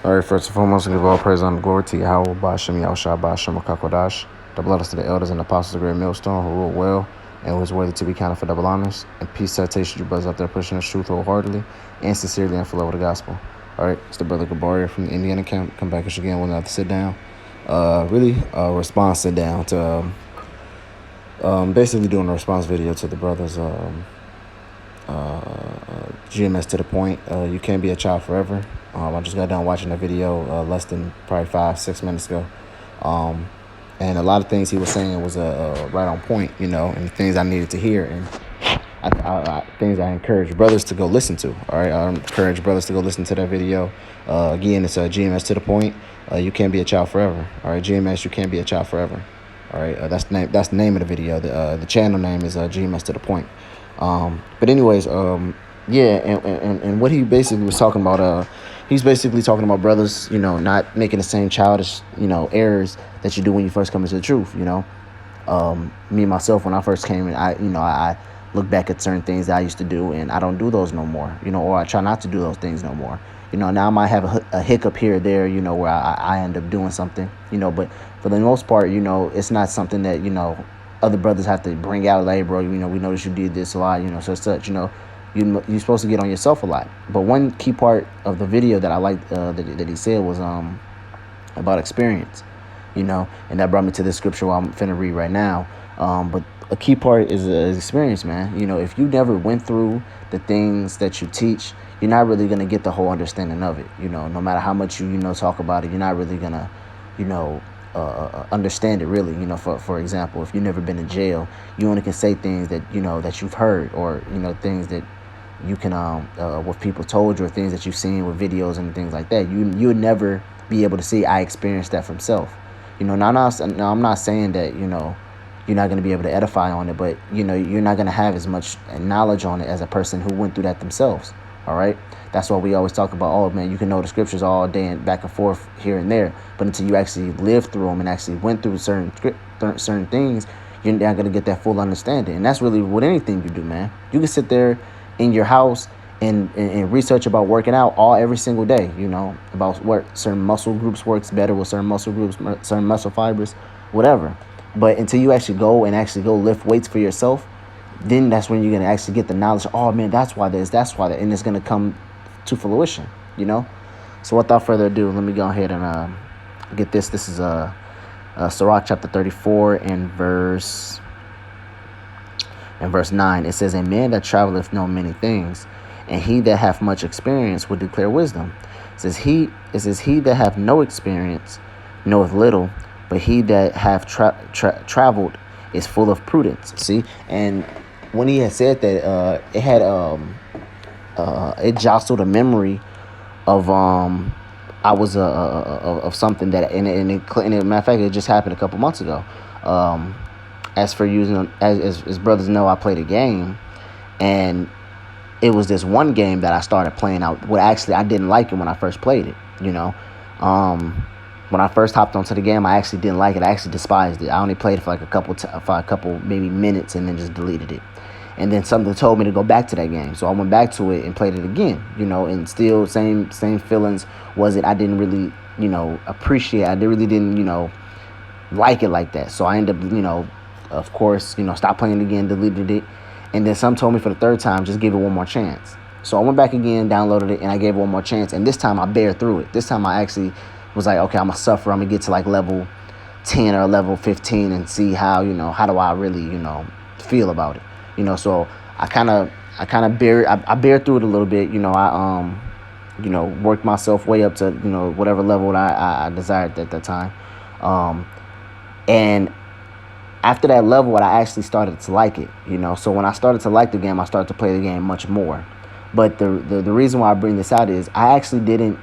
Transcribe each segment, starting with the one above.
All right, first and foremost, I give all praise and glory to Yahweh, Bashem, Yahushua, Bashem, Kakwadash, the blood to the elders and apostles of the great millstone who rule well and who is worthy to be counted for double honors. And peace, salutation to you brothers out there pushing the truth wholeheartedly and sincerely and for love of the gospel. All right, it's the brother Gabaria from the Indiana camp. Come back again. We'll have to sit down. Response sit down to basically doing a response video to the brothers. GMS to the point. You can't be a child forever. I just got done watching the video less than probably 5-6 minutes ago. And a lot of things he was saying was right on point, and things I needed to hear. And things I encourage brothers to go listen to. All right, I encourage brothers to go listen to that video. Again, it's GMS to the point. You can't be a child forever. All right, GMS, you can't be a child forever. All right, that's the name of the video. The channel name is GMS to the point. But anyways, and what he basically was talking about, he's basically talking about brothers, not making the same childish, errors that you do when you first come into the truth. Me myself, when I first came in, I look back at certain things that I used to do, and I don't do those no more, or I try not to do those things no more. Now I might have a hiccup here or there, where I end up doing something, but for the most part, it's not something that, other brothers have to bring out, like, hey, bro, we noticed you did this a lot, such, you're supposed to get on yourself a lot. But one key part of the video that I liked that he said was about experience, and that brought me to this scripture I'm finna read right now. But a key part is experience, man. If you never went through the things that you teach, you're not really gonna get the whole understanding of it. No matter how much you talk about it, you're not really gonna understand it really. For example, if you've never been in jail, you only can say things that that you've heard, or things that you can what people told you, or things that you've seen with videos and things like that. You would never be able to see, I experienced that from self. Now I'm not saying that you're not going to be able to edify on it, but you're not going to have as much knowledge on it as a person who went through that themselves. All right, that's why we always talk about, oh man, you can know the scriptures all day and back and forth here and there, but until you actually lived through them and actually went through certain things, you're not going to get that full understanding. And that's really what anything you do, man. You can sit there in your house and research about working out every single day, about what certain muscle groups works better with certain muscle groups, certain muscle fibers, whatever. But until you actually go lift weights for yourself, then that's when you're going to actually get the knowledge. Oh man, that's why that's why that, and it's going to come to fruition, So without further ado, let me go ahead and get this. This is Sirach chapter 34 and verse 9. It says, a man that traveleth know many things, and he that hath much experience will declare wisdom. It says he that hath no experience knoweth little, but he that hath traveled is full of prudence. See, and when he had said that, it had it jostled a memory of of something that, and matter of fact, it just happened a couple months ago. As for using, as brothers know, I played a game, and it was this one game that I started playing out. Well, actually, I didn't like it when I first played it. When I first hopped onto the game, I actually didn't like it. I actually despised it. I only played it for like a couple maybe minutes, and then just deleted it. And then something told me to go back to that game, so I went back to it and played it again. And still same feelings. Was it? I didn't really appreciate. I really didn't like it like that. So I ended up of course stopped playing it again, deleted it. And then some told me for the third time, just give it one more chance. So I went back again, downloaded it, and I gave it one more chance. And this time I bared through it. This time I actually was like, okay, I'm gonna suffer. I'm gonna get to like level 10 or level 15 and see how how do I really feel about it. So I kind of bared through it a little bit. I worked myself way up to whatever level I desired at that time. And after that level, I actually started to like it. So when I started to like the game, I started to play the game much more. But the reason why I bring this out is I actually didn't,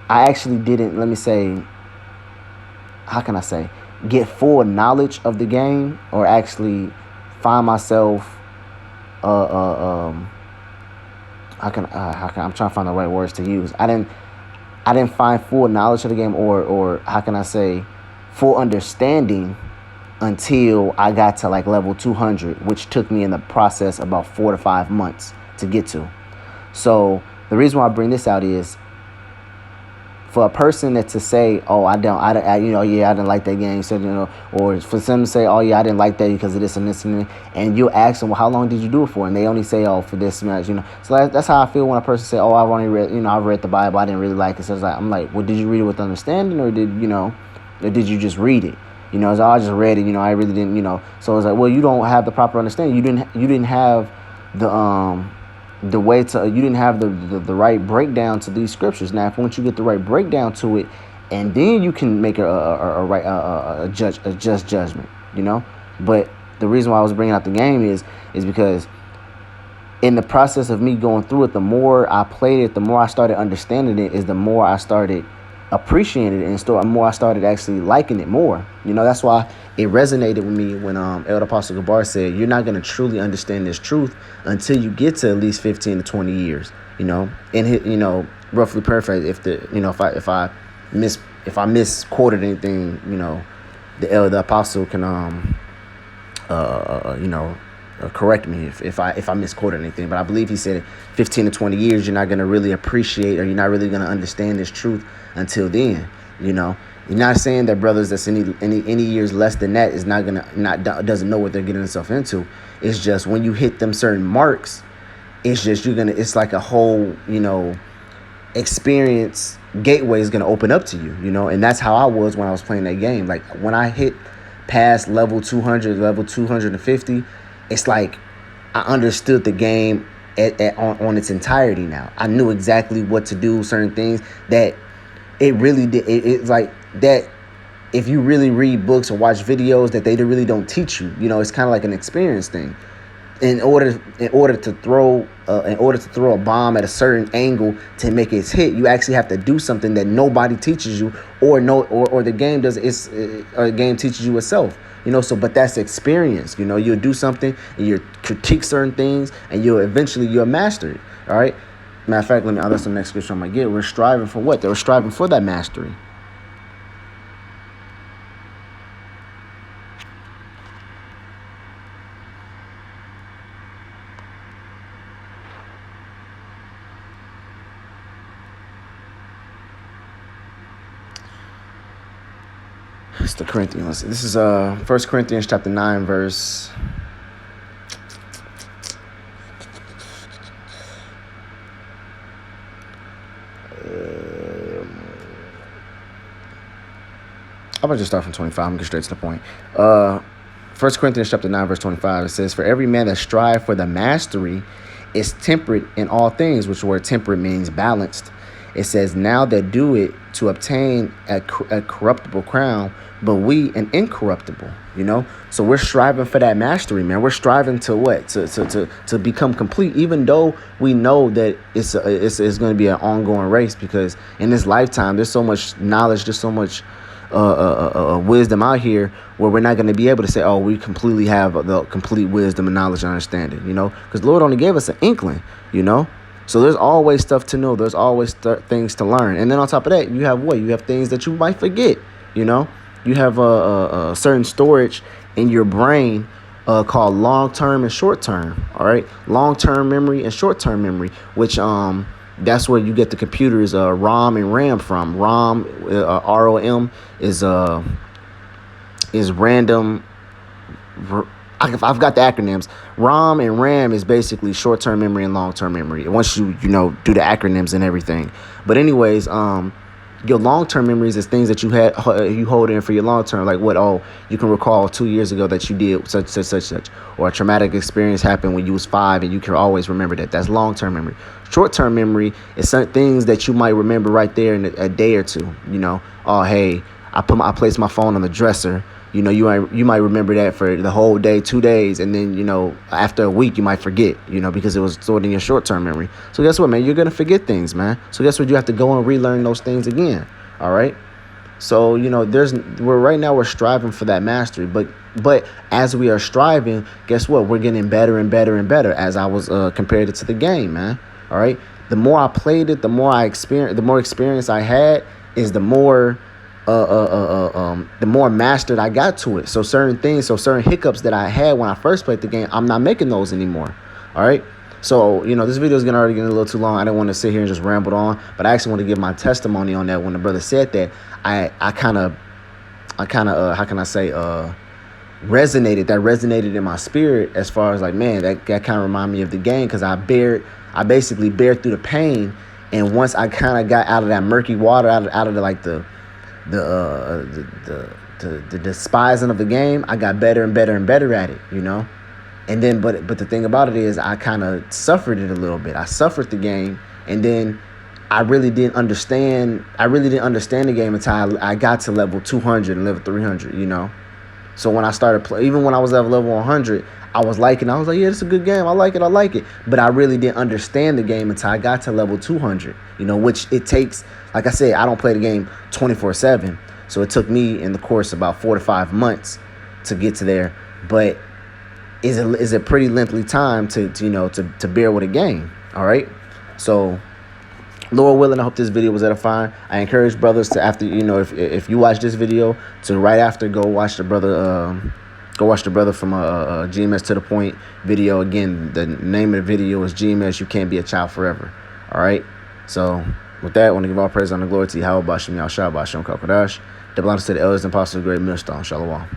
let me say, how can I say, get full knowledge of the game, or actually find myself, I'm trying to find the right words to use. I didn't find full knowledge of the game, or how can I say, full understanding until I got to like level 200, which took me in the process about 4 to 5 months to get to. So the reason why I bring this out is for a person that to say, oh, I didn't like that game, so or for them to say, oh yeah, I didn't like that because of this and this and that, and you ask them, well, how long did you do it for? And they only say, oh, for this match, So that's how I feel when a person say, oh, I've only read, I've read the Bible, I didn't really like it. So it's like, I'm like, well, did you read it with understanding, or did you just read it? So I just read it, I really didn't, So it's like, well, you don't have the proper understanding. You didn't have the way to, you didn't have the right breakdown to these scriptures. Now, if once you get the right breakdown to it, and then you can make a just judgment, But the reason why I was bringing out the game is because in the process of me going through it, the more I played it, the more I started understanding it, is the more I started appreciating it, and the more I started actually liking it more. That's why it resonated with me when Elder Apostle Gabar said, you're not going to truly understand this truth until you get to at least 15 to 20 years, and roughly paraphrase, if I misquoted anything, the Elder Apostle can correct me if I misquoted anything, but I believe he said 15 to 20 years, you're not going to really appreciate, or you're not really going to understand this truth until then. You're not saying that brothers that's any years less than that is doesn't know what they're getting themselves into. It's just when you hit them certain marks, it's just it's like a whole experience gateway is going to open up to you, and that's how I was when I was playing that game. Like when I hit past level 200, level 250, it's like I understood the game on its entirety now. I knew exactly what to do, certain things that it really did. It's like that if you really read books or watch videos that they really don't teach you, it's kind of like an experience thing. In order to throw a bomb at a certain angle to make it hit, you actually have to do something that nobody teaches you, or the game does. Or the game teaches you itself. But that's experience. You'll do something and you critique certain things, and you'll master it. All right. Matter of fact, that's the next scripture I'm gonna get. We're striving for what? They were striving for that mastery. It's the Corinthians. This is 1 Corinthians chapter 9, verse. I'm going to just start from 25. I'm going to get straight to the point. 1 Corinthians chapter 9, verse 25, it says, for every man that strive for the mastery is temperate in all things, which word temperate means balanced. It says, now that do it to obtain a corruptible crown, but we an incorruptible, So we're striving for that mastery, man. We're striving to what? To become complete, even though we know that it's going to be an ongoing race, because in this lifetime, there's so much knowledge, there's so much wisdom out here where we're not going to be able to say, oh, we completely have the complete wisdom and knowledge and understanding, because the Lord only gave us an inkling, So there's always stuff to know. There's always things to learn. And then on top of that, you have what? You have things that you might forget, You have a certain storage in your brain called long-term and short-term, all right? Long-term memory and short-term memory, which that's where you get the computers ROM and RAM from. ROM, ROM is random. I've got the acronyms. ROM and RAM is basically short-term memory and long-term memory. Once you do the acronyms and everything. But anyways, your long-term memories is things that you hold in for your long-term, like what? Oh, you can recall 2 years ago that you did such, or a traumatic experience happened when you was 5, and you can always remember that. That's long-term memory. Short-term memory is some things that you might remember right there in a day or two. Oh, hey, I placed my phone on the dresser. You might remember that for the whole day, 2 days, and then after a week you might forget, because it was stored in your short-term memory. So guess what, man? You're gonna forget things, man. So guess what? You have to go and relearn those things again. All right. So we're striving for that mastery, but as we are striving, guess what? We're getting better and better and better. As I was compared it to the game, man. All right. The more I played it, the more experience I had, is the more mastered I got to it. So certain hiccups that I had when I first played the game, I'm not making those anymore. All right. So, this video is already getting a little too long. I didn't want to sit here and just ramble on, but I actually want to give my testimony on that. When the brother said that, I kind of, how can I say, resonated in my spirit, as far as like, man, that kind of reminded me of the game, because I basically bared through the pain. And once I kind of got out of that murky water, out of the despising of the game, I got better and better and better at it, And then, but the thing about it is, I kind of suffered it a little bit. I suffered the game, and then I really didn't understand the game until I got to level 200 and level 300, So when I started playing, even when I was at level 100, I was like, yeah, it's a good game. I like it. But I really didn't understand the game until I got to level 200, which it takes, like I said, I don't play the game 24/7. So it took me in the course about 4 to 5 months to get to there. But is a pretty lengthy time to bear with a game. All right. So, Lord willing, I hope this video was edifying. I encourage brothers to, after, if you watch this video, to right after go watch the brother from GMS to the Point video. Again, the name of the video is GMS, You Can't Be a Child Forever. All right. So with that, I want to give all praise and glory to Yahweh Bashem Yahshua Bashem Kakadash. The belongs to the elders and apostles of the great millstone. Shalom.